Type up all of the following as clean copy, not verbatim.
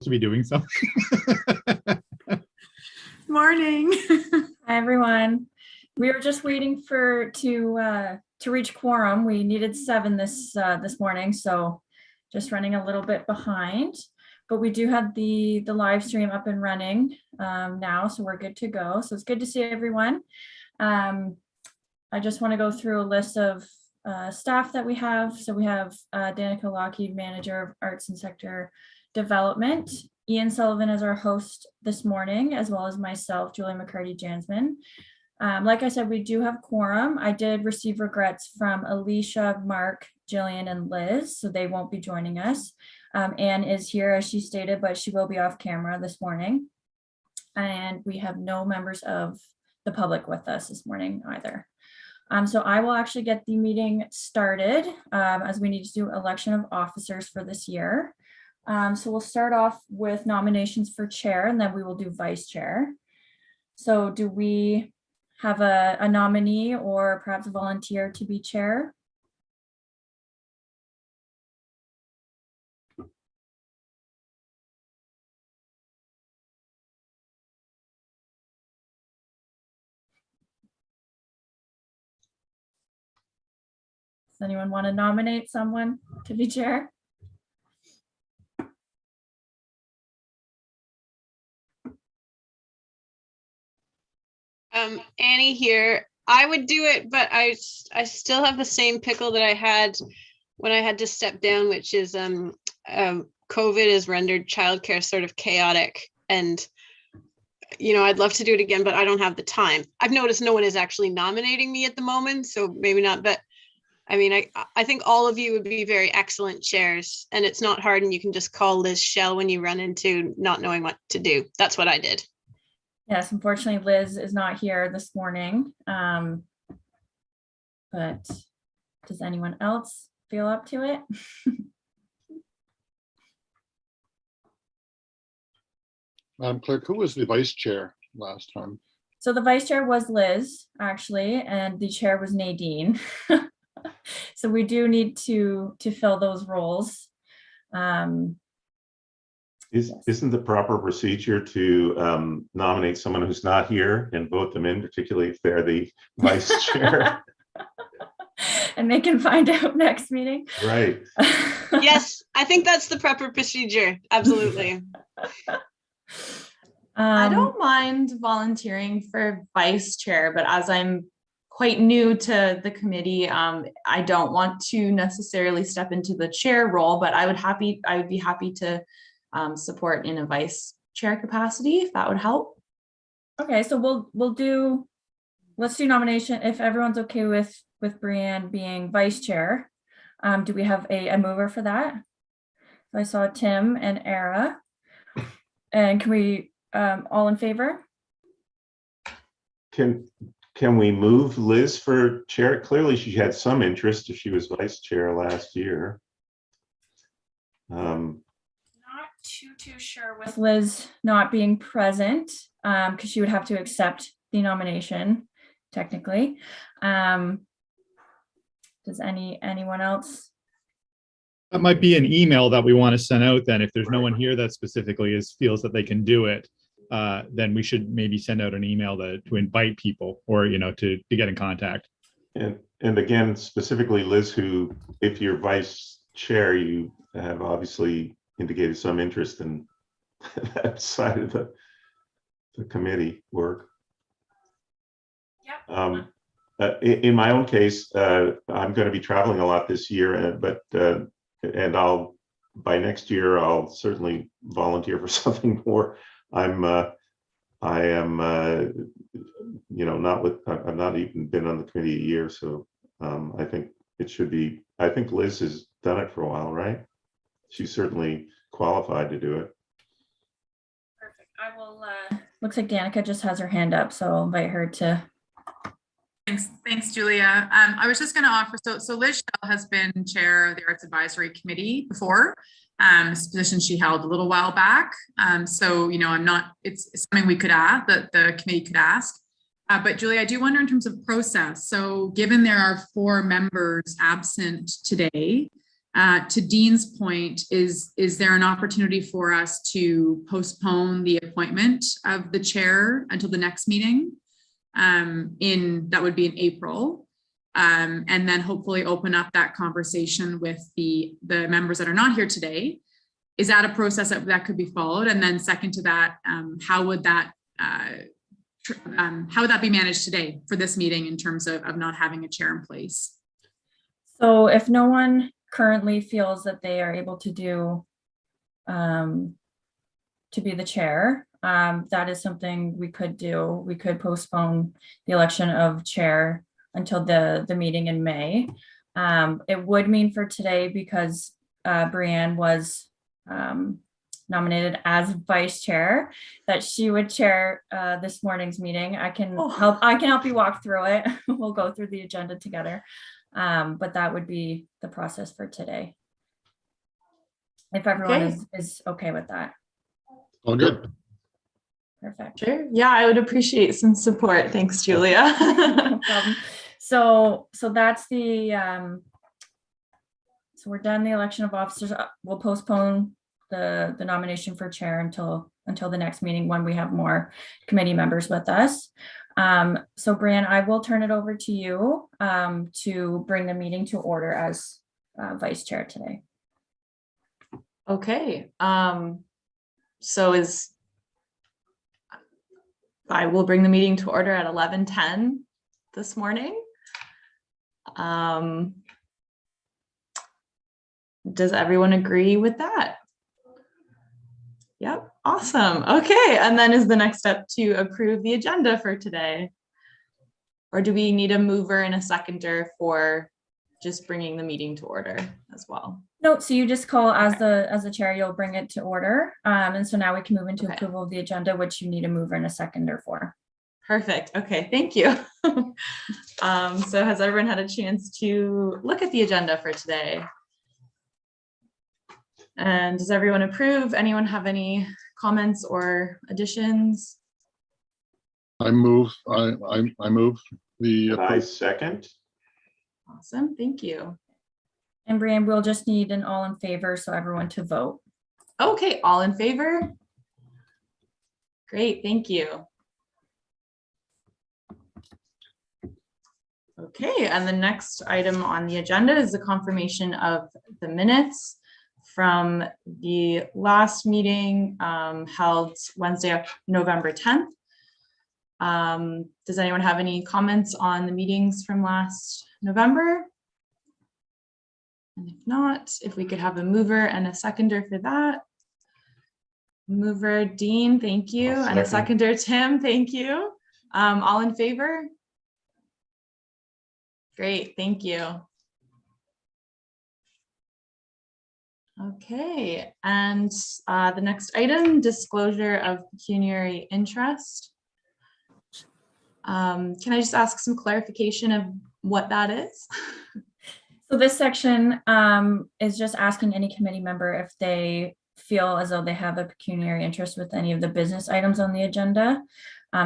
to be doing something. Morning. Hi, everyone. We were just waiting to reach quorum. We needed 7 this morning, so just running a little bit behind. But we do have the live stream up and running now, so we're good to go. So it's good to see everyone. I just want to go through a list of staff that we have. So we have Danica Lockheed, Manager of Arts and Sector Development. Ian Sullivan is our host this morning, as well as myself, Julie McCarty-Jansman. Like I said, we do have quorum. I did receive regrets from Alicia, Mark, Jillian, and Liz, so they won't be joining us. Anne is here, as she stated, but she will be off camera this morning. And we have no members of the public with us this morning either. So I will actually get the started as we need to do election of officers for this year. So we'll start off with nominations for chair, and then we will do vice chair. So do we have a nominee or perhaps a volunteer to be chair? Does anyone want to nominate someone to be chair? Annie here. I would do it, but I still have the same pickle that I had when I had to step down, which is COVID has rendered childcare sort of chaotic, and I'd love to do it again, but I don't have the time. I've noticed no one is actually nominating me at the moment, so maybe not. But I mean, I think all of you would be very excellent chairs, and it's not hard, and you can just call Liz Shell when you run into not knowing what to do. That's what I did. Yes, unfortunately, Liz is not here this morning. But does anyone else feel up to it? Madam Clerk, who was the vice chair last time? So the vice chair was Liz, actually, and the chair was Nadine. So we do need to fill those roles. Isn't the proper procedure to nominate someone who's not here and vote them in, particularly if they're the vice chair? And they can find out next meeting. Right. Yes, I think that's the proper procedure. Absolutely. I don't mind volunteering for vice chair, but as I'm quite new to the committee, I don't want to necessarily step into the chair role, but I would be happy to support in a vice chair capacity, if that would help. Okay, so let's do nomination if everyone's okay with Brianne being vice chair. Do we have a mover for that? So I saw Tim and Era, and can we all in favor? Can we move Liz for chair? Clearly she had some interest if she was vice chair last year. Too sure with Liz not being present because she would have to accept the nomination technically. Does anyone else? That might be an email that we want to send out then. If there's no one here that specifically feels that they can do it, then we should maybe send out an email to invite people or to get in contact. And again, specifically Liz, who, if you're vice chair, you have obviously indicated some interest in that side of the committee work. Yep. In my own case, I'm going to be traveling a lot this year, and by next year I'll certainly volunteer for something more. I've not even been on the committee a year, so I think it should be. I think Liz has done it for a while, right? She's certainly qualified to do it. Perfect. I will. Looks like Danica just has her hand up, so I'll invite her to. Thanks, Julia. I was just going to offer. So Liz Shell has been chair of the Arts Advisory Committee before. This position she held a little while back. So I'm not. It's something we could ask that the committee could ask. But Julia, I do wonder in terms of process. So given there are 4 members absent today. To Dean's point, is there an opportunity for us to postpone the appointment of the chair until the next meeting? That would be in April. And then hopefully open up that conversation with the members that are not here today. Is that a process that could be followed? And then second to that, how would that be managed today for this meeting in terms of not having a chair in place? So if no one currently feels that they are able to do to be the chair, that is something we could do. We could postpone the election of chair until the meeting in May. It would mean for today, because Brianne was nominated as vice chair, that she would chair this morning's meeting. I can help you walk through it. We'll go through the agenda together. But that would be the process for today. If everyone is okay with that. All good. Perfect. Sure. Yeah, I would appreciate some support. Thanks, Julia. No problem. So that's the so we're done the election of officers. We'll postpone the nomination for chair until the next meeting when we have more committee members with us. So Brianne, I will turn it over to you to bring the meeting to order as vice chair today. Okay. So I will bring the meeting to order at 11:10 this morning. Does everyone agree with that? Yep, awesome. Okay, and then is the next step to approve the agenda for today? Or do we need a mover and a seconder for just bringing the meeting to order as well? No, so you just call as the chair, you'll bring it to order. And so now we can move into approval of the agenda, which you need a mover and a seconder for. Perfect. Okay, thank you. So has everyone had a chance to look at the agenda for today? And does everyone approve? Anyone have any comments or additions? I move the. I second. Awesome, thank you. And Brianne, we'll just need an all in favor, so everyone to vote. Okay, all in favor? Great, thank you. Okay, and the next item on the agenda is the confirmation of the minutes from the last meeting held Wednesday, November 10th. Does anyone have any comments on the meetings from last November? And if not, if we could have a mover and a seconder for that. Mover Dean, thank you. And a seconder Tim, thank you. All in favor? Great, thank you. Okay, and the next item, disclosure of pecuniary interest. Can I just ask some clarification of what that is? So this section is just asking any committee member if they feel as though they have a pecuniary interest with any of the business items on the agenda.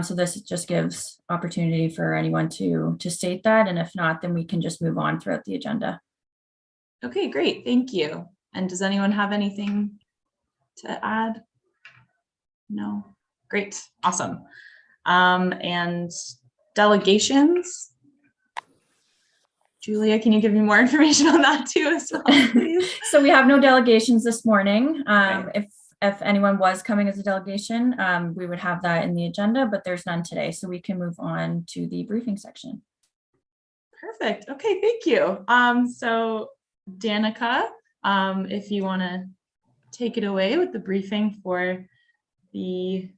So this just gives opportunity for anyone to state that, and if not, then we can just move on throughout the agenda. Okay, great, thank you. And does anyone have anything to add? No? Great, awesome. And delegations? Julia, can you give me more information on that too as well, please? So we have no delegations this morning. If anyone was coming as a delegation, we would have that in the agenda, but there's none today. So we can move on to the briefing section. Perfect. Okay, thank you. So Danica, if you want to take it away with the briefing for the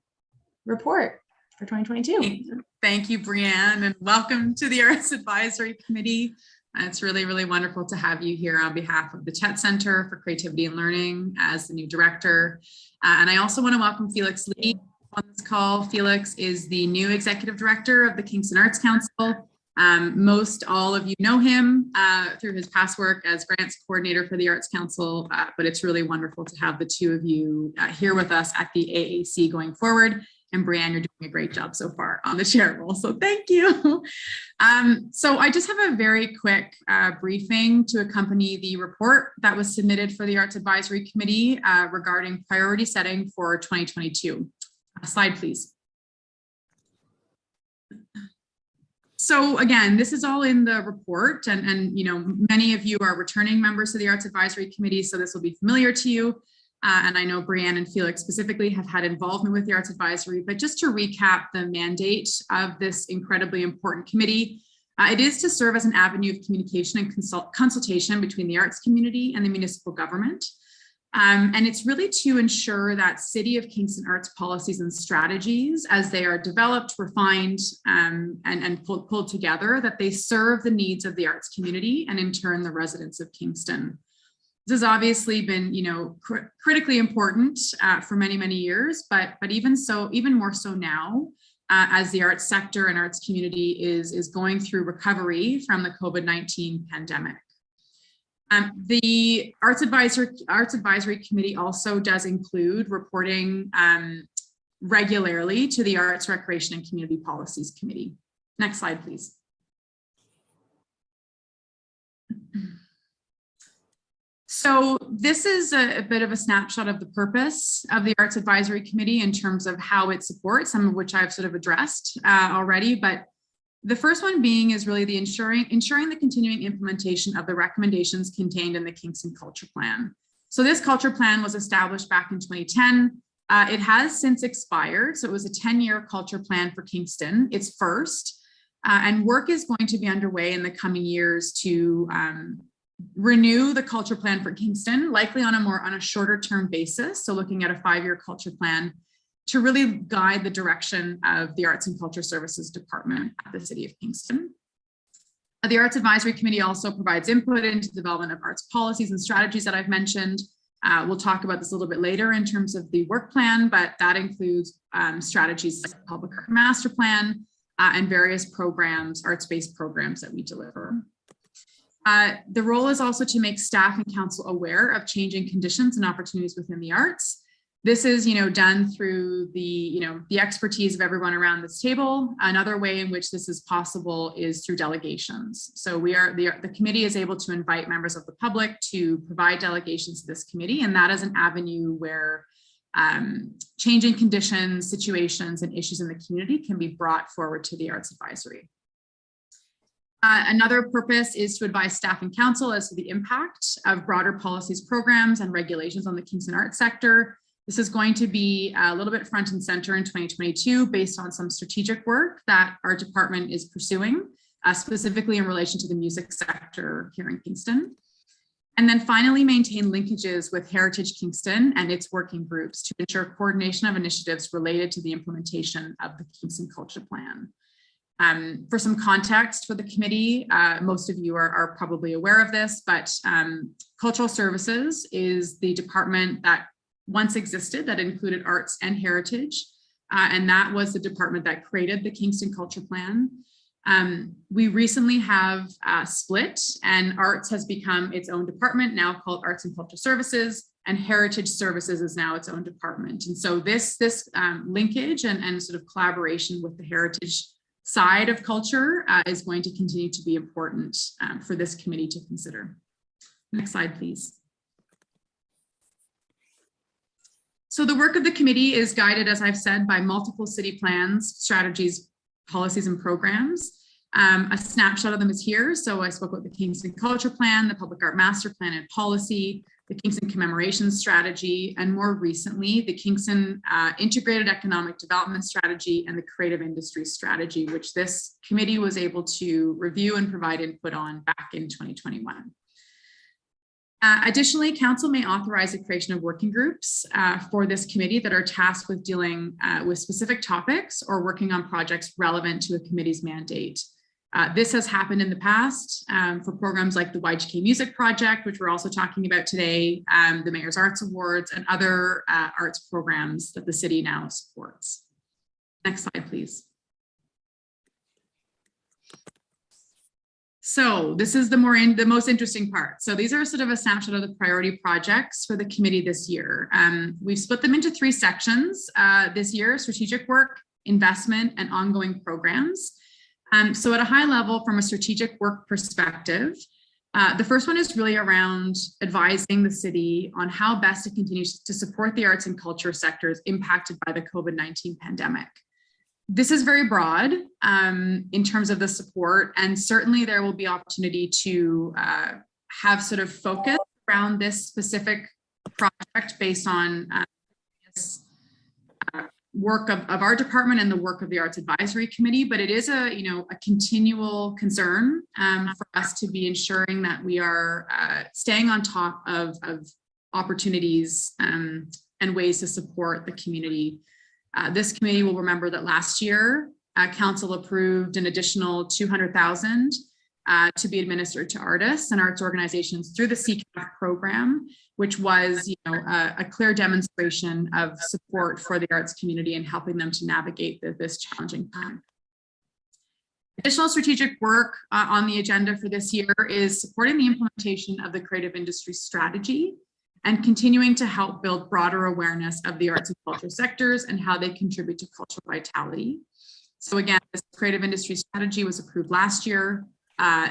report for 2022. Thank you, Brianne, and welcome to the Arts Advisory Committee. It's really, really wonderful to have you here on behalf of the Chet Center for Creativity and Learning as the new director. And I also want to welcome Felix Lee on this call. Felix is the new executive director of the Kingston Arts Council. Most all of you know him through his past work as grants coordinator for the Arts Council, but it's really wonderful to have the two of you here with us at the AAC going forward. And Brianne, you're doing a great job so far on the chair role, so thank you. So I just have a very quick briefing to accompany the report that was submitted for the Arts Advisory Committee regarding priority setting for 2022. Slide, please. So again, this is all in the report, and you know, many of you are returning members of the Arts Advisory Committee, so this will be familiar to you. And I know Brianne and Felix specifically have had involvement with the Arts Advisory, but just to recap the mandate of this incredibly important committee, it is to serve as an avenue of communication and consultation between the arts community and the municipal government. And it's really to ensure that City of Kingston arts policies and strategies, as they are developed, refined, and pulled together, that they serve the needs of the arts community and in turn the residents of Kingston. This has obviously been, you know, critically important for many, many years, but even more so now, as the arts sector and arts community is going through recovery from the COVID-19 pandemic. The Arts Advisory Committee also does include reporting regularly to the Arts, Recreation and Community Policies Committee. Next slide, please. So this is a bit of a snapshot of the purpose of the Arts Advisory Committee in terms of how it supports, some of which I've sort of addressed already, but the first one being is really the ensuring the continuing implementation of the recommendations contained in the Kingston Culture Plan. So this culture plan was established back in 2010. It has since expired. So it was a 10-year culture plan for Kingston, its first, and work is going to be underway in the coming years to renew the culture plan for Kingston, likely on a shorter term basis. So looking at a 5-year culture plan to really guide the direction of the Arts and Culture Services Department at the City of Kingston. The Arts Advisory Committee also provides input into the development of arts policies and strategies that I've mentioned. We'll talk about this a little bit later in terms of the work plan, but that includes strategies like the Public Art Master Plan and various programs, arts-based programs that we deliver. The role is also to make staff and council aware of changing conditions and opportunities within the arts. This is, you know, done through the expertise of everyone around this table. Another way in which this is possible is through delegations. So the committee is able to invite members of the public to provide delegations to this committee, and that is an avenue where changing conditions, situations, and issues in the community can be brought forward to the Arts Advisory. Another purpose is to advise staff and council as to the impact of broader policies, programs, and regulations on the Kingston arts sector. This is going to be a little bit front and center in 2022 based on some strategic work that our department is pursuing, specifically in relation to the music sector here in Kingston. And then finally, maintain linkages with Heritage Kingston and its working groups to ensure coordination of initiatives related to the implementation of the Kingston Culture Plan. For some context for the committee, most of you are probably aware of this, but Cultural Services is the department that once existed that included arts and heritage, and that was the department that created the Kingston Culture Plan. We recently have split, and arts has become its own department, now called Arts and Culture Services, and Heritage Services is now its own department. And so this linkage and sort of collaboration with the heritage side of culture is going to continue to be important for this committee to consider. Next slide, please. So the work of the committee is guided, as I've said, by multiple city plans, strategies, policies, and programs. A snapshot of them is here. So I spoke about the Kingston Culture Plan, the Public Art Master Plan and Policy, the Kingston Commemoration Strategy, and more recently, the Kingston Integrated Economic Development Strategy and the Creative Industry Strategy, which this committee was able to review and provide input on back in 2021. Additionally, council may authorize the creation of working groups for this committee that are tasked with dealing with specific topics or working on projects relevant to a committee's mandate. This has happened in the past for programs like the YGK Music Project, which we're also talking about today, the Mayor's Arts Awards, and other arts programs that the city now supports. Next slide, please. So this is the most interesting part. So these are sort of a snapshot of the priority projects for the committee this year. We've split them into 3 sections this year: strategic work, investment, and ongoing programs. So at a high level, from a strategic work perspective, the first one is really around advising the city on how best to continue to support the arts and culture sectors impacted by the COVID-19 pandemic. This is very broad in terms of the support, and certainly there will be opportunity to have sort of focus around this specific project based on this work of our department and the work of the Arts Advisory Committee. But it is a continual concern for us to be ensuring that we are staying on top of opportunities and ways to support the community. This committee will remember that last year, council approved an additional $200,000 to be administered to artists and arts organizations through the Ccaf program, which was a clear demonstration of support for the arts community and helping them to navigate this challenging time. Additional strategic work on the agenda for this year is supporting the implementation of the creative industry strategy and continuing to help build broader awareness of the arts and culture sectors and how they contribute to cultural vitality. So again, this creative industry strategy was approved last year.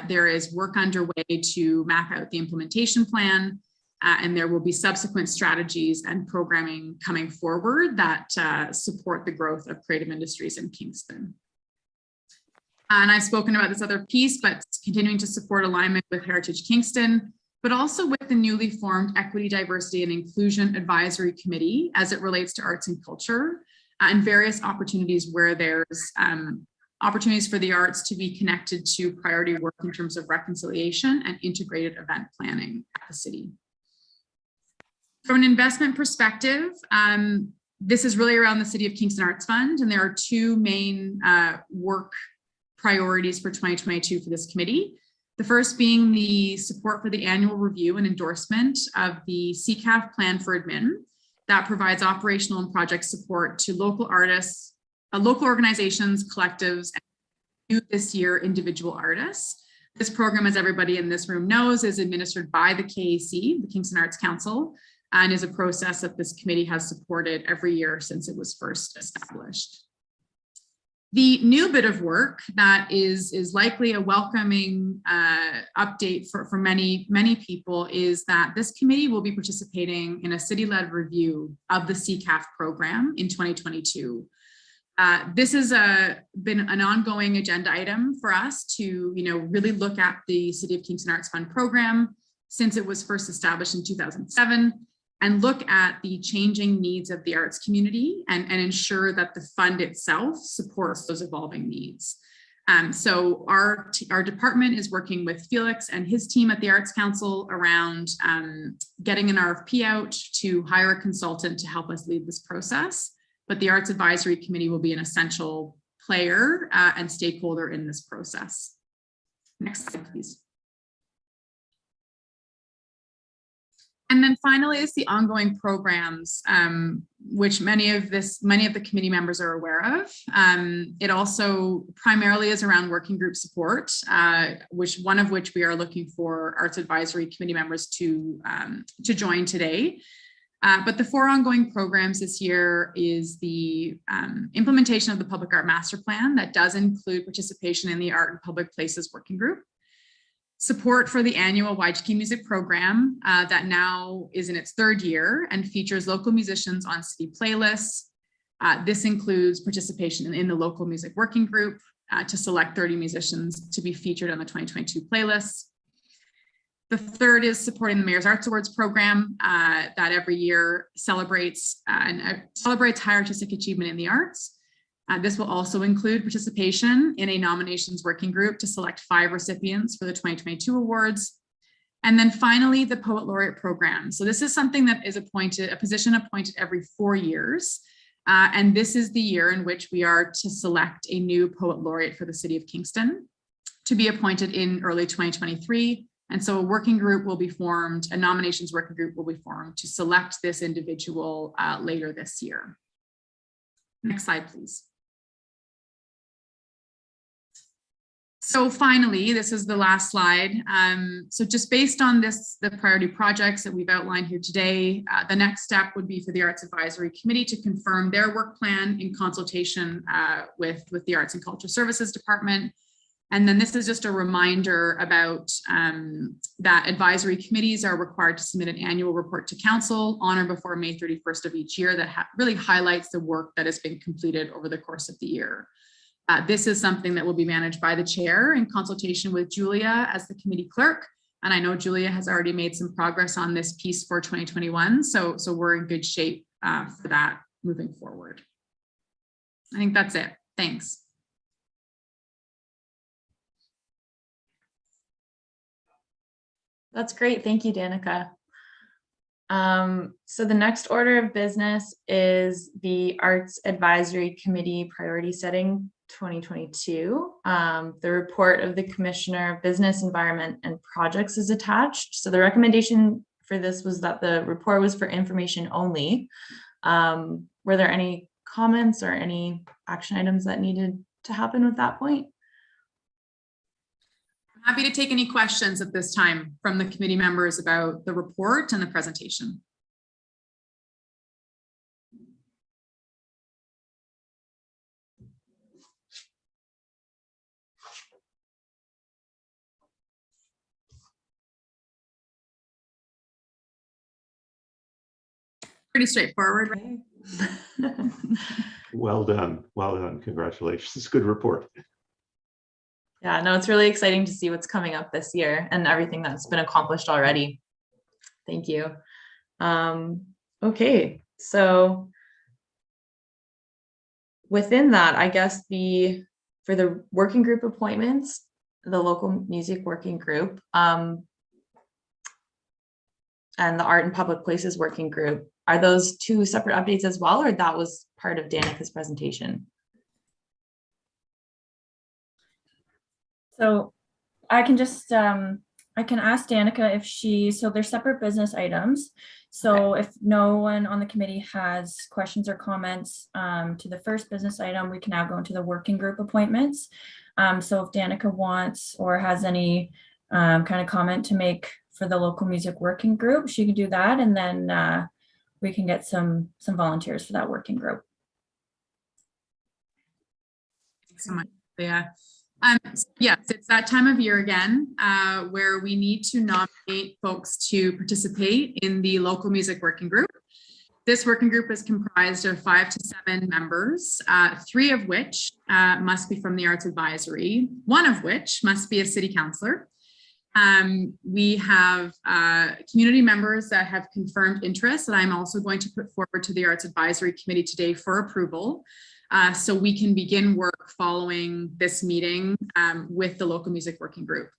There is work underway to map out the implementation plan, and there will be subsequent strategies and programming coming forward that support the growth of creative industries in Kingston. And I've spoken about this other piece, but continuing to support alignment with Heritage Kingston, but also with the newly formed Equity, Diversity, and Inclusion Advisory Committee as it relates to arts and culture, and various opportunities where there's opportunities for the arts to be connected to priority work in terms of reconciliation and integrated event planning at the city. From an investment perspective, this is really around the City of Kingston Arts Fund, and there are 2 main work priorities for 2022 for this committee. The first being the support for the annual review and endorsement of the Ccaf plan for admin that provides operational and project support to local artists, local organizations, collectives, and this year individual artists. This program, as everybody in this room knows, is administered by the KAC, the Kingston Arts Council, and is a process that this committee has supported every year since it was first established. The new bit of work that is likely a welcoming update for many people is that this committee will be participating in a city-led review of the Ccaf program in 2022. This has been an ongoing agenda item for us to really look at the City of Kingston Arts Fund program since it was first established in 2007. And look at the changing needs of the arts community and ensure that the fund itself supports those evolving needs. So our department is working with Felix and his team at the Arts Council around getting an RFP out to hire a consultant to help us lead this process. But the Arts Advisory Committee will be an essential player and stakeholder in this process. Next slide, please. And then finally is the ongoing programs, which many of the committee members are aware of. It also primarily is around working group support, one of which we are looking for Arts Advisory Committee members to join today. But the 4 ongoing programs this year is the implementation of the Public Art Master Plan that does include participation in the Art and Public Places Working Group. Support for the annual YGK Music Program that now is in its 3rd year and features local musicians on city playlists. This includes participation in the local music working group to select 30 musicians to be featured on the 2022 playlists. The 3rd is supporting the Mayor's Arts Awards program that every year celebrates high artistic achievement in the arts. This will also include participation in a nominations working group to select 5 recipients for the 2022 awards. And then finally, the Poet Laureate program. So this is something that is a position appointed every 4 years. And this is the year in which we are to select a new Poet Laureate for the City of Kingston to be appointed in early 2023. And so a working group will be formed, a nominations working group will be formed to select this individual later this year. Next slide, please. So finally, this is the last slide. So just based on the priority projects that we've outlined here today, the next step would be for the Arts Advisory Committee to confirm their work plan in consultation with the Arts and Culture Services Department. And then this is just a reminder about that advisory committees are required to submit an annual report to council on or before May 31st of each year that really highlights the work that has been completed over the course of the year. This is something that will be managed by the chair in consultation with Julia as the committee clerk. And I know Julia has already made some progress on this piece for 2021. So we're in good shape for that moving forward. I think that's it. Thanks. That's great. Thank you, Danica. So the next order of business is the Arts Advisory Committee Priority Setting 2022. The report of the Commissioner of Business, Environment, and Projects is attached. So the recommendation for this was that the report was for information only. Were there any comments or any action items that needed to happen with that point? I'm happy to take any questions at this time from the committee members about the report and the presentation. Pretty straightforward, right? Well done. Well done. Congratulations. Good report. Yeah, no, it's really exciting to see what's coming up this year and everything that's been accomplished already. Thank you. Okay, so within that, I guess for the working group appointments, the local music working group, and the art and public places working group, are those two separate updates as well, or that was part of Danica's presentation? So I can just, I can ask Danica if so they're separate business items. So if no one on the committee has questions or comments to the first business item, we can now go into the working group appointments. So if Danica wants or has any kind of comment to make for the local music working group, she can do that. And then we can get some volunteers for that working group. Thanks so much, Leah. Yes, it's that time of year again where we need to nominate folks to participate in the local music working group. This working group is comprised of 5 to 7 members, 3 of which must be from the Arts Advisory, 1 of which must be a city councillor. We have community members that have confirmed interest that I'm also going to put forward to the Arts Advisory Committee today for approval. So we can begin work following this meeting with the local music working group.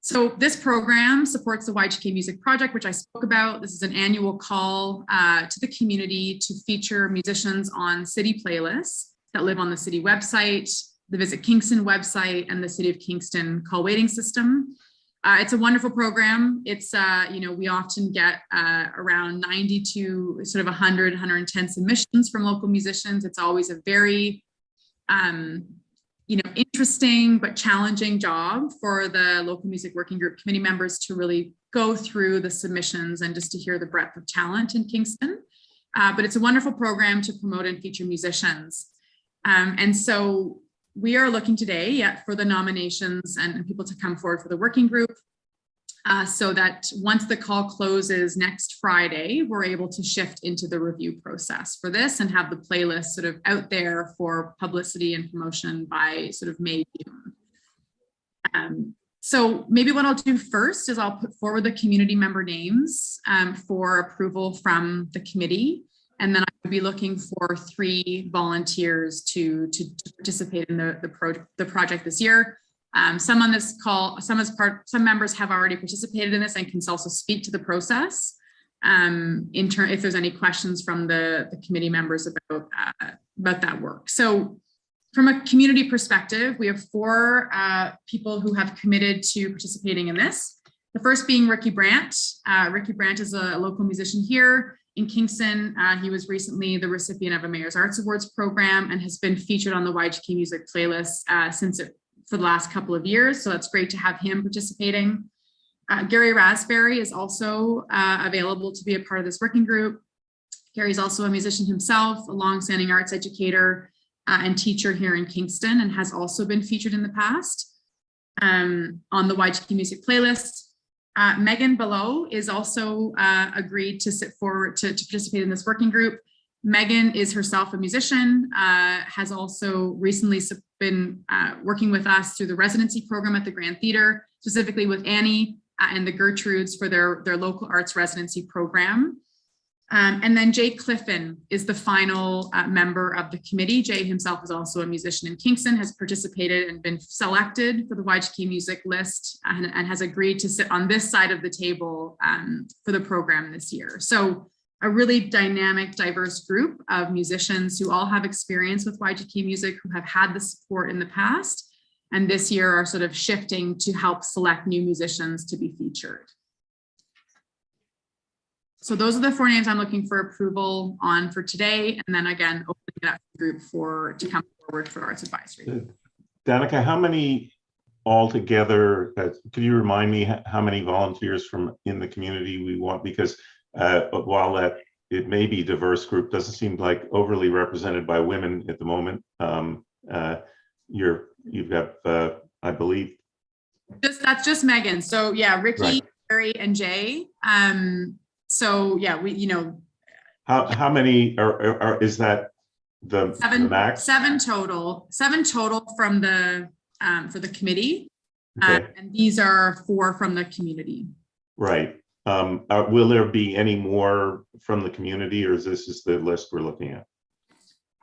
So this program supports the YGK Music Project, which I spoke about. This is an annual call to the community to feature musicians on city playlists that live on the city website, the Visit Kingston website, and the City of Kingston call waiting system. It's a wonderful program. It's, we often get around 90 to sort of 100, 110 submissions from local musicians. It's always a very, interesting but challenging job for the local music working group committee members to really go through the submissions and just to hear the breadth of talent in Kingston. But it's a wonderful program to promote and feature musicians. And so we are looking today for the nominations and people to come forward for the working group so that once the call closes next Friday, we're able to shift into the review process for this and have the playlist sort of out there for publicity and promotion by sort of May, June. So maybe what I'll do first is I'll put forward the community member names for approval from the committee. And then I would be looking for 3 volunteers to participate in the project this year. Some on this call, some members have already participated in this and can also speak to the process if there's any questions from the committee members about that work. So from a community perspective, we have 4 people who have committed to participating in this. The first being Ricky Brandt. Ricky Brandt is a local musician here in Kingston. He was recently the recipient of a Mayor's Arts Awards program and has been featured on the YGK Music playlist since for the last couple of years. So it's great to have him participating. Gary Raspberry is also available to be a part of this working group. Gary's also a musician himself, a longstanding arts educator and teacher here in Kingston, and has also been featured in the past on the YGP Music playlist. Megan Below is also agreed to sit forward to participate in this working group. Megan is herself a musician, has also recently been working with us through the residency program at the Grand Theatre, specifically with Annie and the Gertrudes for their local arts residency program. And then Jay Cliffon is the final member of the committee. Jay himself is also a musician in Kingston, has participated and been selected for the YGP music list and has agreed to sit on this side of the table for the program this year. So a really dynamic, diverse group of musicians who all have experience with YGP music, who have had the support in the past, and this year are sort of shifting to help select new musicians to be featured. So those are the 4 names I'm looking for approval on for today. And then again, opening it up to the group to come forward for arts advisory. Danica, how many altogether, could you remind me how many volunteers from in the community we want? Because while that it may be a diverse group, doesn't seem like overly represented by women at the moment. You've got, I believe. That's just Megan. So yeah, Ricky, Right. Barry, and Jay. So yeah, How many is that the max? 7 total from the for the committee. Okay. And these are 4 from the community. Right. Will there be any more from the community, or is this the list we're looking at?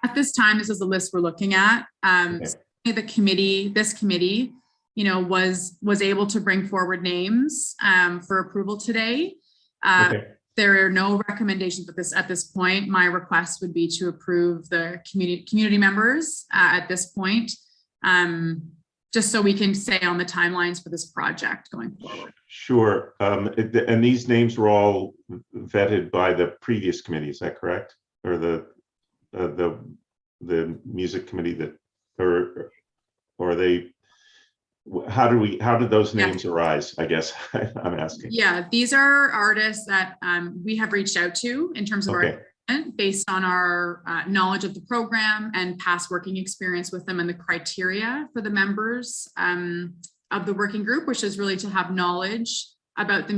At this time, this is the list we're looking at. The committee, this committee, was able to bring forward names for approval today. Okay. There are no recommendations at this point. My request would be to approve the community members at this point, just so we can stay on the timelines for this project going forward. Sure. And these names were all vetted by the previous committee, is that correct? Or the music committee that, or they, how did those names arise, I guess I'm asking. Yeah, these are artists that we have reached out to in terms of our based on our knowledge of the program and past working experience with them, and the criteria for the members of the working group, which is really to have knowledge about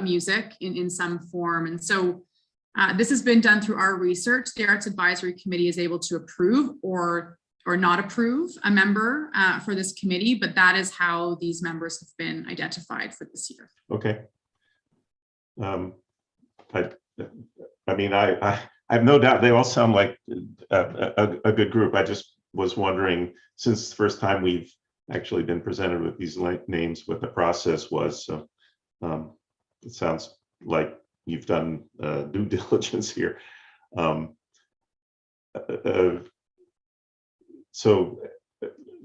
music in some form. And so this has been done through our research. The Arts Advisory Committee is able to approve or not approve a member for this committee, but that is how these members have been identified for this year. Okay. I mean, I have no doubt they all sound like a good group. I just was wondering, since the first time we've actually been presented with these names, what the process was. So it sounds like you've done due diligence here. So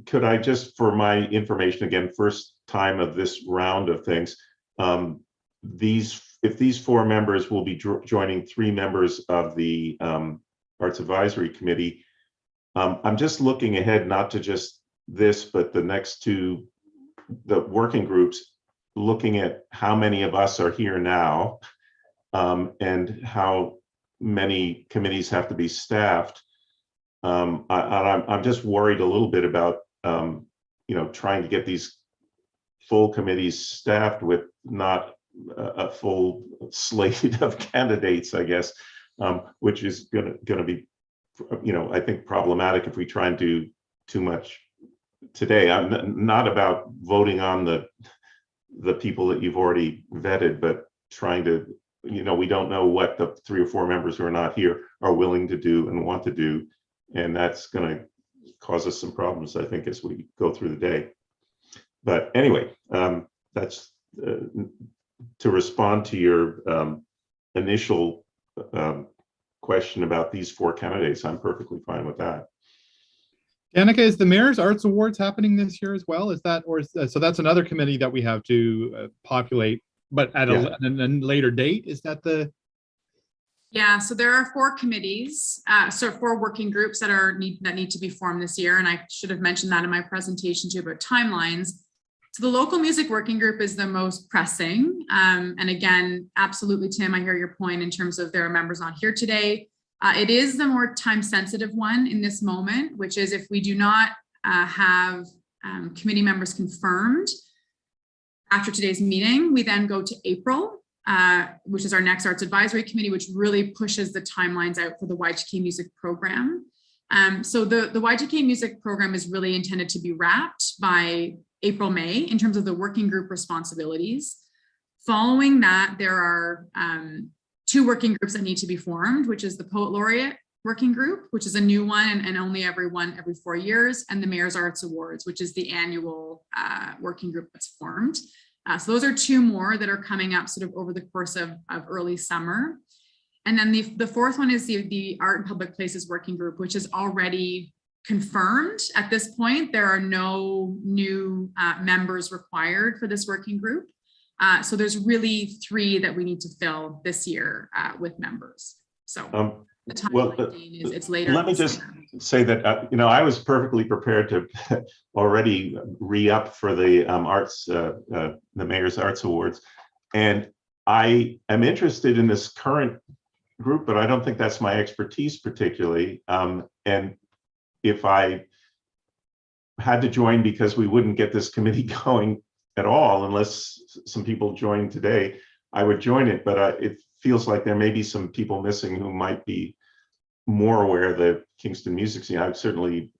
could I just, for my information again, first time of this round of things, if these 4 members will be joining 3 members of the Arts Advisory Committee, I'm just looking ahead, not to just this, but the next 2, the working groups, looking at how many of us are here now and how many committees have to be staffed. I'm just worried a little bit about, trying to get these full committees staffed with not a full slate of candidates, I guess, which is going to be, I think problematic if we try and do too much today. I'm not about voting on the people that you've already vetted, but trying to, we don't know what the 3 or 4 members who are not here are willing to do and want to do. And that's going to cause us some problems, I think, as we go through the day. But anyway, that's to respond to your initial question about these 4 candidates. I'm perfectly fine with that. Danica, is the Mayor's Arts Awards happening this year as well? Is that, or is that, so that's another committee that we have to populate, but at a later date? Is that the? Yeah, so there are 4 committees, so 4 working groups that need to be formed this year. And I should have mentioned that in my presentation too about timelines. So the local music working group is the most pressing. And again, absolutely, Tim, I hear your point in terms of there are members not here today. It is the more time sensitive one in this moment, which is if we do not have committee members confirmed after today's meeting, we then go to April, which is our next Arts Advisory Committee, which really pushes the timelines out for the YGK Music Program. So the YGK Music Program is really intended to be wrapped by April, May in terms of the working group responsibilities. Following that, there are 2 working groups that need to be formed, which is the Poet Laureate Working Group, which is a new one and only every 4 years, and the Mayor's Arts Awards, which is the annual working group that's formed. So those are 2 more that are coming up sort of over the course of early summer. And then the 4th one is the Art and Public Places Working Group, which is already confirmed at this point. There are no new members required for this working group. So there's really 3 that we need to fill this year with members. So the timeline, Dean, is it's later. Let me just say that, I was perfectly prepared to already re-up for the the Mayor's Arts Awards. And I am interested in this current group, but I don't think that's my expertise particularly. And if I had to join because we wouldn't get this committee going at all, unless some people join today, I would join it. But it feels like there may be some people missing who might be more aware of the Kingston music scene. I'd certainly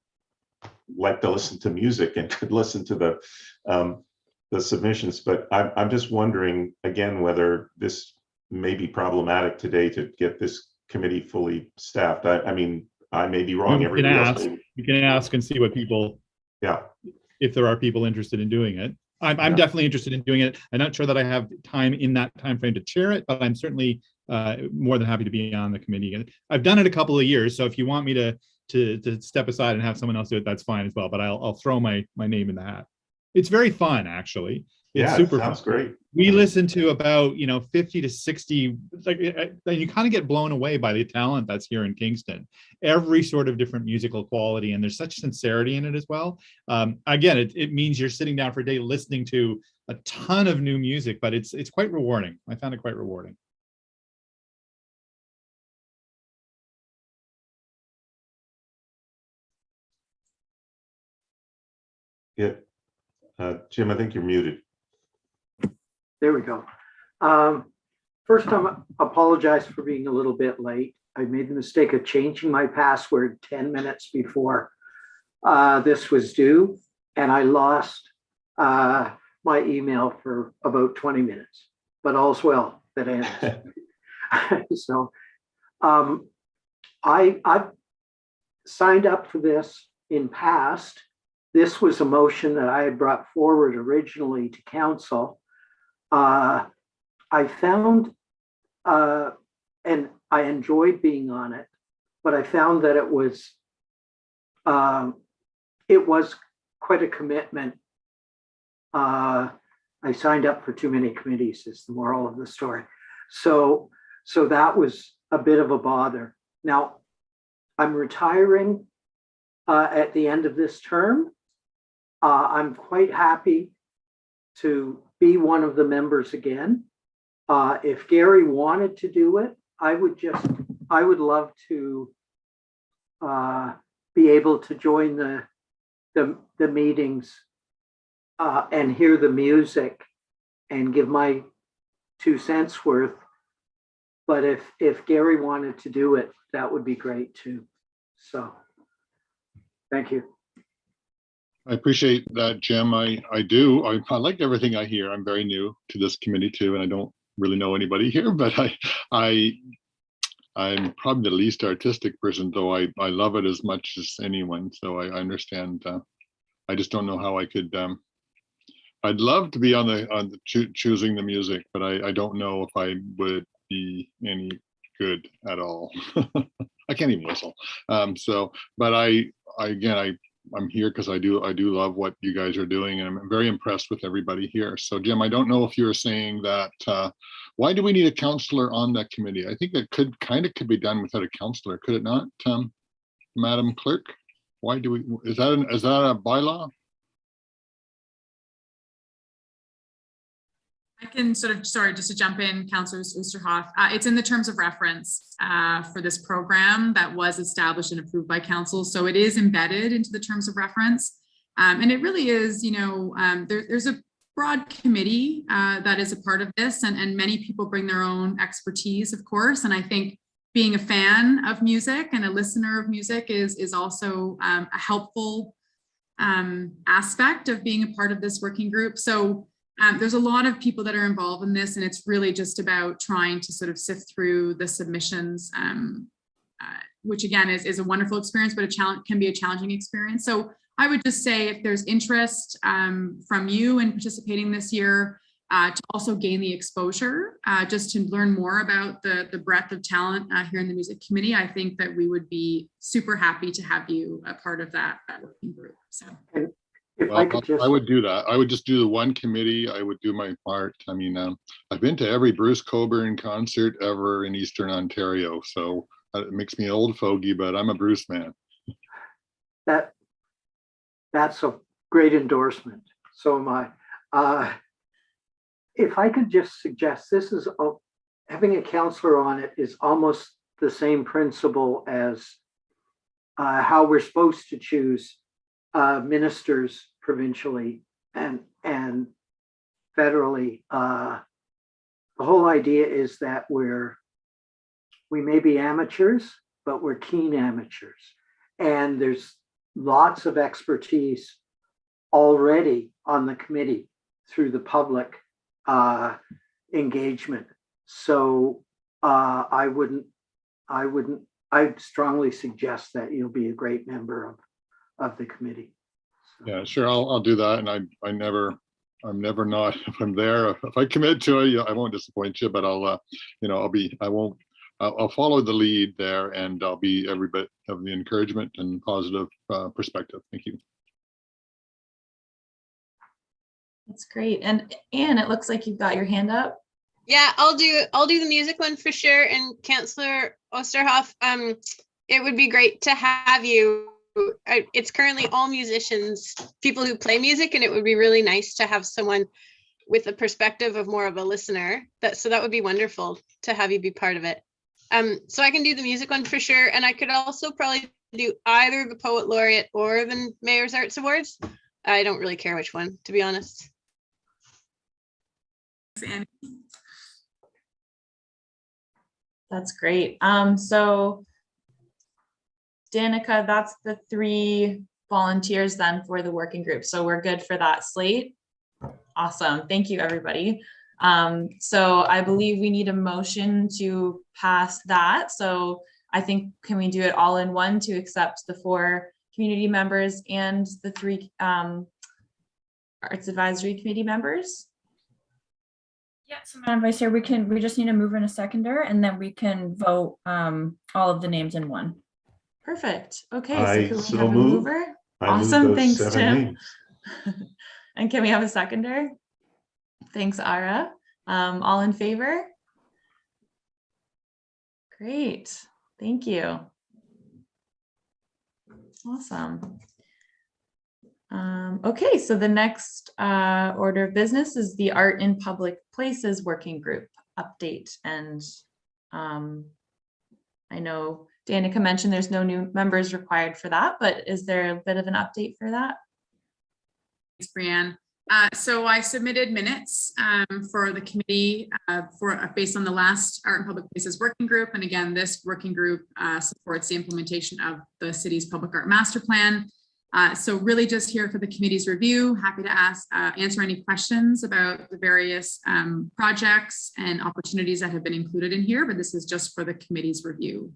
like to listen to music and could listen to the submissions, but I'm just wondering again whether this may be problematic today to get this committee fully staffed. I mean, I may be wrong. You can ask and see what people, if there are people interested in doing it. I'm definitely interested in doing it. I'm not sure that I have time in that time frame to chair it, but I'm certainly more than happy to be on the committee. And I've done it a couple of years, so if you want me to step aside and have someone else do it, that's fine as well. But I'll throw my name in the hat. It's very fun, actually. It's super sounds fun. Great. We listen to about 50 to 60, like, and you kind of get blown away by the talent that's here in Kingston. Every sort of different musical quality, and there's such sincerity in it as well. Again, it means you're sitting down for a day listening to a ton of new music, but it's quite rewarding. I found it quite rewarding. Yeah, Jim, I think you're muted. There we go. First, I apologize for being a little bit late. I made the mistake of changing my password 10 minutes before this was due, and I lost my email for about 20 minutes, but all's well that ends. So I've signed up for this in past. This was a motion that I had brought forward originally to council. I found, and I enjoyed being on it, but I found that it was quite a commitment. I signed up for too many committees is the moral of the story. So that was a bit of a bother. Now, I'm retiring at the end of this term. I'm quite happy to be one of the members again. If Gary wanted to do it, I would love to be able to join the meetings and hear the music and give my 2 cents worth. But if Gary wanted to do it, that would be great too. So, thank you. I appreciate that, Jim. I do. I like everything I hear. I'm very new to this committee too, and I don't really know anybody here, but I'm probably the least artistic person, though I love it as much as anyone. So I understand. I just don't know how I could. I'd love to be on the choosing the music, but I don't know if I would be any good at all. I can't even whistle. But I'm here because I do love what you guys are doing, and I'm very impressed with everybody here. So Jim, I don't know if you're saying that why do we need a counselor on that committee? I think that could be done without a counselor, could it not, Madam Clerk? Why do we, is that a bylaw? I can sort of, sorry, just to jump in, Councillor Oosterhoff. It's in the terms of reference for this program that was established and approved by council. So it is embedded into the terms of reference. And it really is, you know, there's a broad committee that is a part of this, and many people bring their own expertise, of course. And I think being a fan of music and a listener of music is also a helpful aspect of being a part of this working group. So there's a lot of people that are involved in this, and it's really just about trying to sort of sift through the submissions, which again is a wonderful experience, but can be a challenging experience. So I would just say, if there's interest from you in participating this year, to also gain the exposure, just to learn more about the breadth of talent here in the music committee, I think that we would be super happy to have you a part of that working group. So. If Well, I could just, I would do that. I would just do the one committee. I would do my part. I mean, I've been to every Bruce Coburn concert ever in Eastern Ontario, so it makes me an old fogey, but I'm a Bruce man. that's a great endorsement. So am I. If I could just suggest, this is having a counselor on it is almost the same principle as how we're supposed to choose ministers provincially and federally. The whole idea is that we may be amateurs, but we're keen amateurs. And there's lots of expertise already on the committee through the public engagement. So I'd strongly suggest that you'll be a great member of the committee. So. Yeah, sure. I'll do that. And I'm never not, if I'm there, if I commit to it, I won't disappoint you, but I'll follow the lead there, and I'll be every bit of the encouragement and positive perspective. Thank you. That's great. And Anne, it looks like you've got your hand up. Yeah, I'll do the music one for sure. And Councillor Oosterhoff, it would be great to have you. It's currently all musicians, people who play music, and it would be really nice to have someone with a perspective of more of a listener. So that would be wonderful to have you be part of it. So I can do the music one for sure, and I could also probably do either the Poet Laureate or the Mayor's Arts Awards. I don't really care which one, to be honest. That's great. So Danica, that's the 3 volunteers then for the working group. So we're good for that slate. Awesome. Thank you, everybody. So I believe we need a motion to pass that. So I think, can we do it all in one to accept the 4 community members and the 3 Arts Advisory Committee members? Yeah, so Madam Vice Chair, we just need a mover and a seconder, and then we can vote all of the names in one. Perfect. Okay, I so so can we have a move. mover? I Awesome, move those thanks, 7 Tim. names. And can we have a seconder? Thanks, Ara. All in favor? Great, thank you. Awesome. Okay, so the next order of business is the Art in Public Places Working Group update. And I know Danica mentioned there's no new members required for that, but is there a bit of an update for that? Thanks, Brianne. So I submitted minutes for the committee based on the last Art in Public Places Working Group. And again, this working group supports the implementation of the city's public art master plan. So really just here for the committee's review. Happy to answer any questions about the various projects and opportunities that have been included in here, but this is just for the committee's review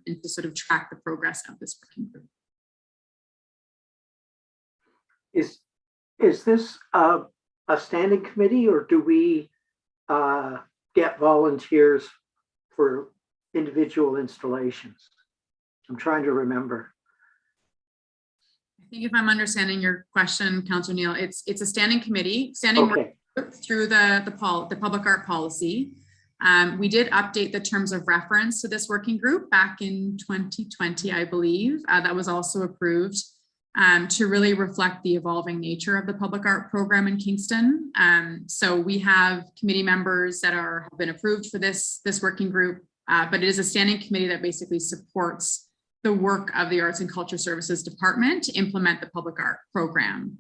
and to sort of track the progress of this working group. Is this a standing committee, or do we get volunteers for individual installations? I'm trying to remember. I think if I'm understanding your question, Councillor Neal, it's a standing committee, standing Okay. through the public art policy. We did update the terms of reference to this working group back in 2020, I believe. That was also approved to really reflect the evolving nature of the public art program in Kingston. So we have committee members that have been approved for this working group, but it is a standing committee that basically supports the work of the Arts and Culture Services Department to implement the public art program.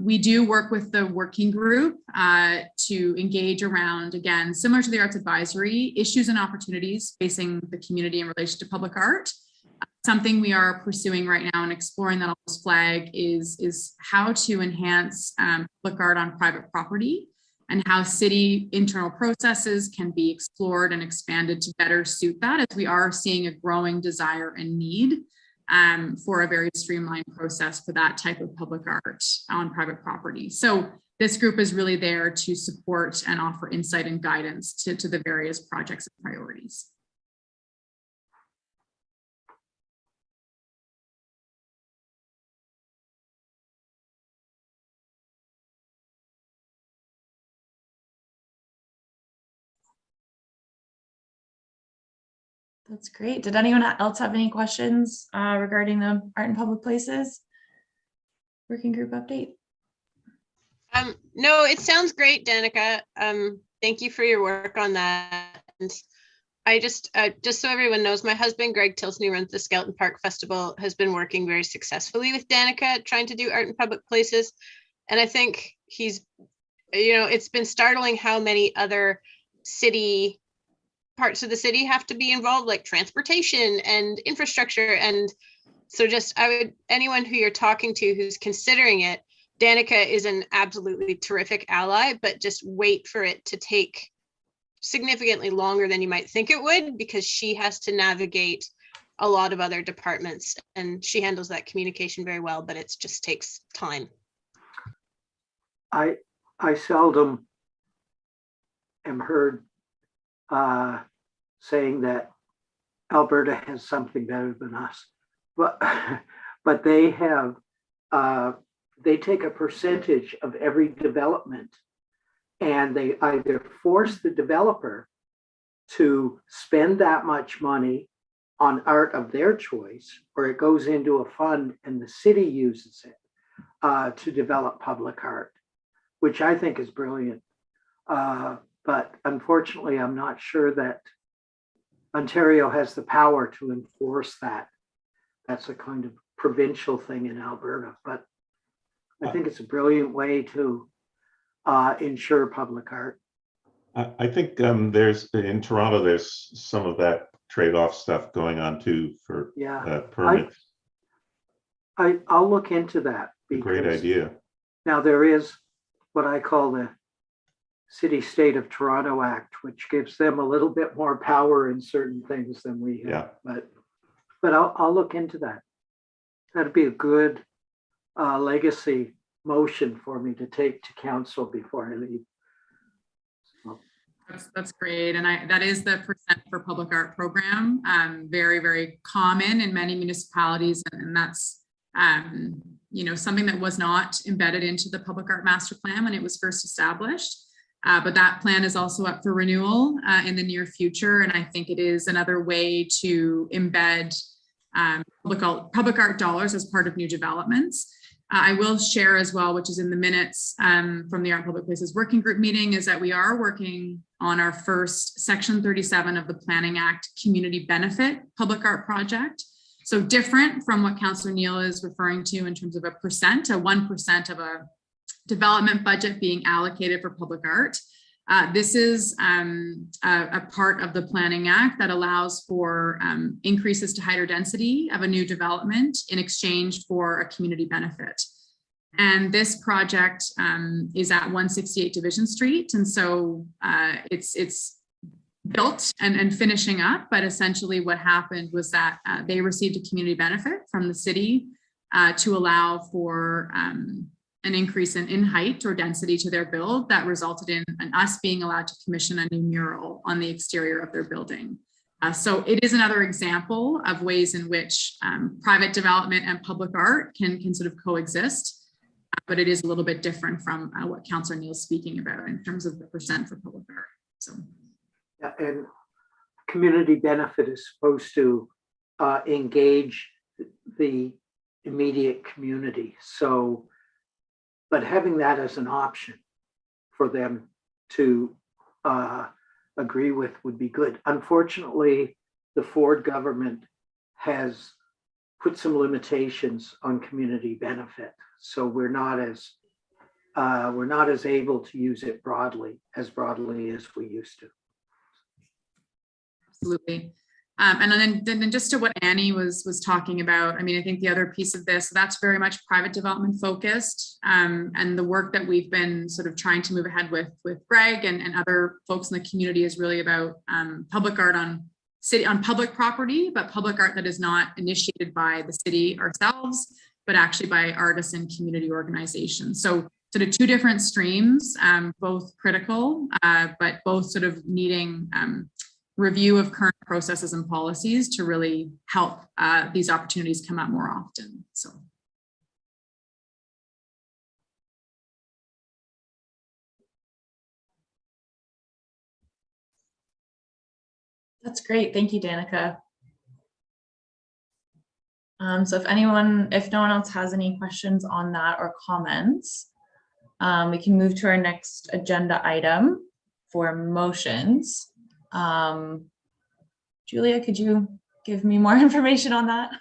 We do work with the working group to engage around, again, similar to the Arts Advisory, issues and opportunities facing the community in relation to public art. Something we are pursuing right now and exploring that I'll just flag is how to enhance public art on private property and how city internal processes can be explored and expanded to better suit that, as we are seeing a growing desire and need for a very streamlined process for that type of public art on private property. So this group is really there to support and offer insight and guidance to the various projects and priorities. That's great. Did anyone else have any questions regarding the Art in Public Places working group update? No, it sounds great, Danica. Thank you for your work on that. And I just so everyone knows, my husband, Greg Tilsney, runs the Skelton Park Festival, has been working very successfully with Danica, trying to do art in public places. And I think he's, it's been startling how many other parts of the city have to be involved, like transportation and infrastructure. And so anyone who you're talking to who's considering it, Danica is an absolutely terrific ally, but just wait for it to take significantly longer than you might think it would, because she has to navigate a lot of other departments and she handles that communication very well, but it just takes time. I seldom am heard saying that Alberta has something better than us, but they have they take a percentage of every development, and they either force the developer to spend that much money on art of their choice, or it goes into a fund and the city uses it to develop public art, which I think is brilliant. But unfortunately, I'm not sure that Ontario has the power to enforce that. That's a kind of provincial thing in Alberta, but I think it's a brilliant way to ensure public art. I think there's in Toronto, there's some of that trade-off stuff going on too for permits. I'll look into that. Great idea. Now there is what I call the City State of Toronto Act, which gives them a little bit more power in certain things than we have. Yeah. But I'll look into that. That'd be a good legacy motion for me to take to council before I leave. So. That's great. And that is the percent for public art program. Very, very common in many municipalities. And that's, something that was not embedded into the public art master plan when it was first established. But that plan is also up for renewal in the near future. And I think it is another way to embed public art dollars as part of new developments. I will share as well, which is in the minutes from the Art in Public Places Working Group meeting, is that we are working on our first Section 37 of the Planning Act community benefit public art project. So different from what Councillor Neal is referring to in terms of a 1% of a development budget being allocated for public art. This is a part of the Planning Act that allows for increases to higher density of a new development in exchange for a community benefit. And this project is at 168 Division Street. And so it's built and finishing up, but essentially what happened was that they received a community benefit from the city to allow for an increase in height or density to their build that resulted in us being allowed to commission a new mural on the exterior of their building. So it is another example of ways in which private development and public art can sort of coexist. but it is a little bit different from what Councillor Neal's speaking about in terms of the percent for public art. So, Yeah, and community benefit is supposed to engage the immediate community. So, but having that as an option for them to agree with would be good. Unfortunately, the Ford government has put some limitations on community benefit. So we're not as able to use it broadly as we used to. absolutely. And then just to what Annie was talking about, I mean, I think the other piece of this, that's very much private development focused. And the work that we've been sort of trying to move ahead with Greg and other folks in the community is really about public art on public property, but public art that is not initiated by the city ourselves, but actually by artists and community organizations. So sort of two different streams, both critical, but both sort of needing review of current processes and policies to really help these opportunities come up more often. So. That's great. Thank you, Danica. So if no one else has any questions on that or comments, we can move to our next agenda item for motions. Julia, could you give me more information on that?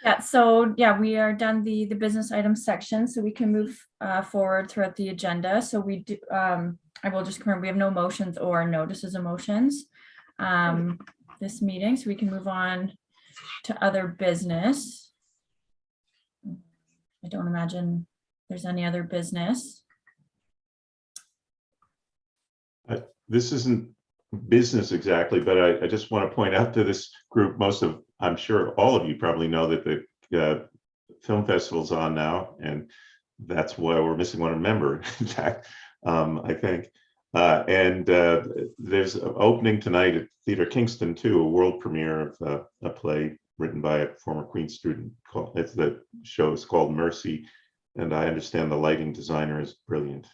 Yeah, so yeah, we are done the business items section, so we can move forward throughout the agenda. So we do, I will just confirm we have no motions or notices of motions this meeting, so we can move on to other business. I don't imagine there's any other business. This isn't business exactly, but I just want to point out to this group, I'm sure all of you probably know that the film festival's on now, and that's why we're missing one member, in fact, I think. And there's an opening tonight at Theatre Kingston too, a world premiere of a play written by a former Queen student. The show is called Mercy, and I understand the lighting designer is brilliant.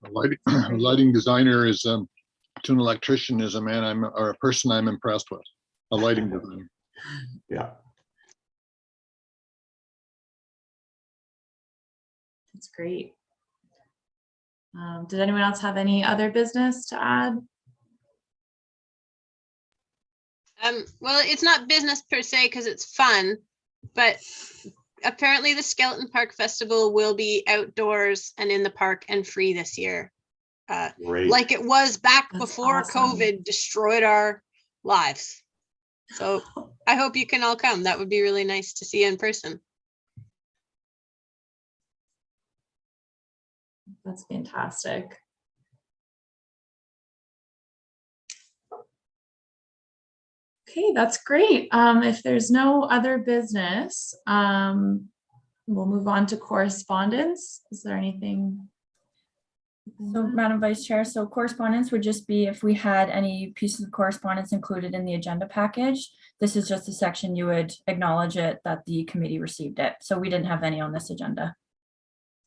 A lighting designer is to an electrician is a person I'm impressed with. A lighting designer. Yeah. That's great. Did anyone else have any other business to add? Well, it's not business per se because it's fun, but apparently the Skeleton Park Festival will be outdoors and in the park and free this year. Like it was back That's before awesome. COVID destroyed our lives. So I hope you can all come. That would be really nice to see in person. That's fantastic. Okay, that's great. If there's no other business, we'll move on to correspondence. Is there anything? So Madam Vice Chair, so correspondence would just be if we had any pieces of correspondence included in the agenda package. This is just a section you would acknowledge it that the committee received it. So we didn't have any on this agenda.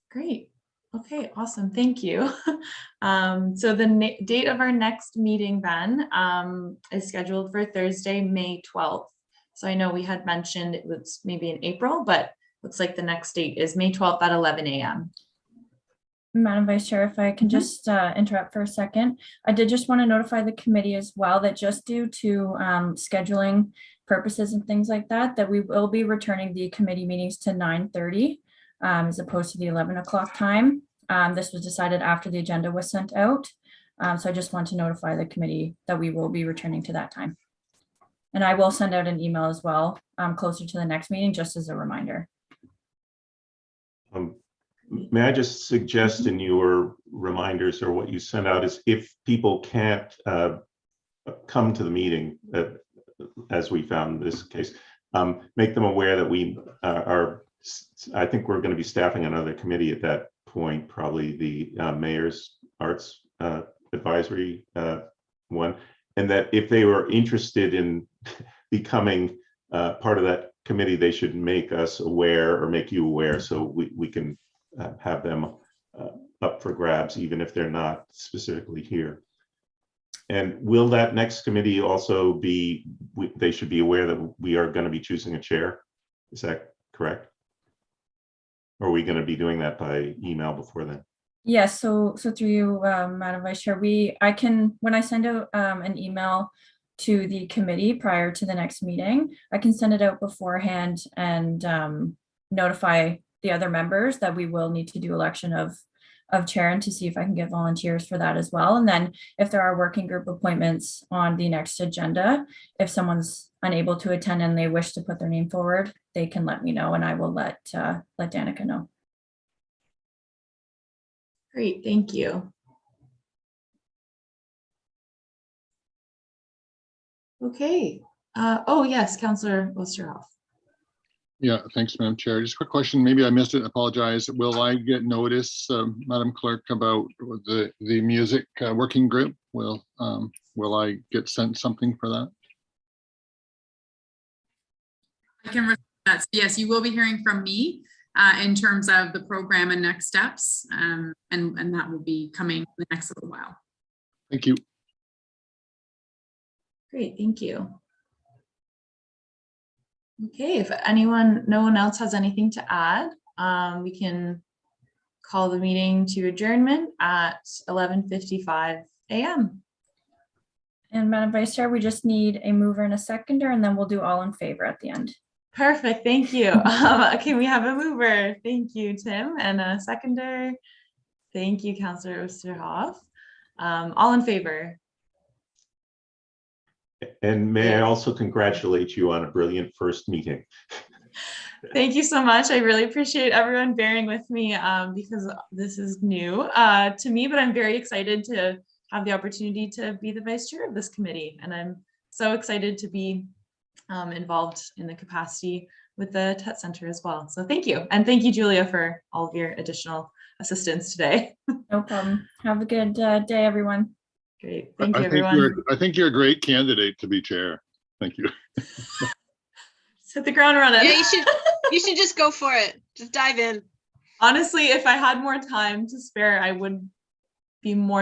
Great. Okay, awesome. Thank you. So the date of our next meeting then is scheduled for Thursday, May 12th. So I know we had mentioned it was maybe in April, but looks like the next date is May 12th at 11 a.m. Madam Vice Chair, if I can just interrupt for a second. I did just want to notify the committee as well that just due to scheduling purposes and things like that, that we will be returning the committee meetings to 9:30 as opposed to the 11 o'clock time. This was decided after the agenda was sent out. So I just want to notify the committee that we will be returning to that time. And I will send out an email as well closer to the next meeting, just as a reminder. May I just suggest in your reminders or what you send out is if people can't come to the meeting, as we found in this case, make them aware that we I think we're going to be staffing another committee at that point, probably the Mayor's Arts Advisory one, and that if they were interested in becoming part of that committee, they should make us aware or make you aware so we can have them up for grabs, even if they're not specifically here. And will that next committee also be, they should be aware that we are going to be choosing a chair? Is that correct? Or are we going to be doing that by email before then? Yes, so through you, Madam Vice Chair, I can, when I send out an email to the committee prior to the next meeting, I can send it out beforehand and notify the other members that we will need to do election of chair, and to see if I can get volunteers for that as well. And then if there are working group appointments on the next agenda, if someone's unable to attend and they wish to put their name forward, they can let me know and I will let Danica know. Great, thank you. Okay. Oh, yes, Councillor Osterhoff. Yeah, thanks, Madam Chair. Just a quick question. Maybe I missed it. Apologize. Will I get notice, Madam Clerk, about the music working group? Will I get sent something for that? I can respond to that. So yes, you will be hearing from me in terms of the program and next steps, and that will be coming in the next little while. Thank you. Great, thank you. Okay, if no one else has anything to add, we can call the meeting to adjournment at 11:55 a.m. And Madam Vice Chair, we just need a mover and a seconder, and then we'll do all in favor at the end. Perfect, thank you. Can we have a mover? Thank you, Tim, and a seconder. Thank you, Councillor Osterhoff. All in favor? And may I also congratulate you on a brilliant first meeting. Thank you so much. I really appreciate everyone bearing with me because this is new to me, but I'm very excited to have the opportunity to be the vice chair of this committee. And I'm so excited to be involved in the capacity with the TET Center as well. So thank you. And thank you, Julia, for all of your additional assistance today. No problem. Have a good day, everyone. Great. Thank you, everyone. I think you're a great candidate to be chair. Thank you. Just hit the ground running. Yeah, you should just go for it. Just dive in. Honestly, if I had more time to spare, I would be more than